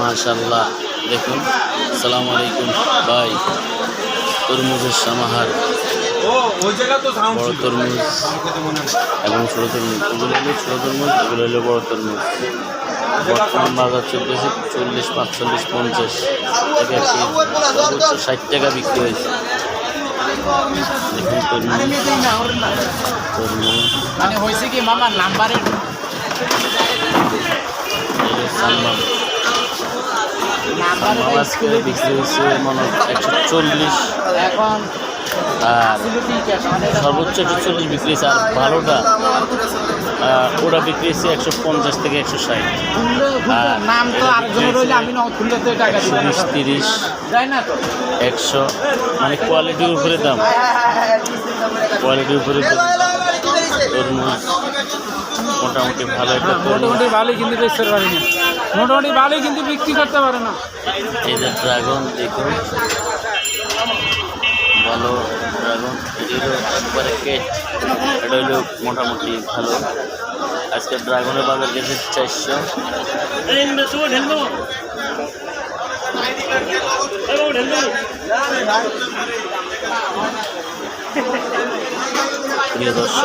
মাশাআল্লাহ দেখুন। আসসালামু আলাইকুম ভাই। তরমুজের সমাহার, বড় তরমুজ এবং ছোটো তরমুজ। এগুলো হলো ছোটো তরমুজ, এগুলো হলো বড় তরমুজ। বর্তমান বাজার চলতেছে 40, 45, 50 টাকা কেজি, সর্বোচ্চ 60 টাকা বিক্রি হয়েছে। দেখুন তরমুজ মানে হয়েছে কি মামা নাম্বারের আজকে বিক্রি হয়েছে মনে হয় 140, এখন আর সর্বোচ্চ 140 বিক্রি হয়েছে। আর ভালোটা ওটা বিক্রি হয়েছে 150 থেকে 160। নাম তো আরেকজনের রইলে আমি না খুললে তো টাকা 120, 30, যায় না তো 100, মানে কোয়ালিটির উপরে দাম, কোয়ালিটির উপরে দাম। তরমুজ মোটামুটি ভালো একটা মোটামুটি ভালোই কিন্তু বেচতে পারি না, মোটামুটি ভালোই কিন্তু বিক্রি করতে পারে না। এই যে ড্রাগন দেখুন, ভালো ড্রাগন, এটিরও একবারে কেট, এটা হইলো মোটামুটি ভালো। আজকে ড্রাগনের বাজার গেছে 400। প্রিয় দর্শক।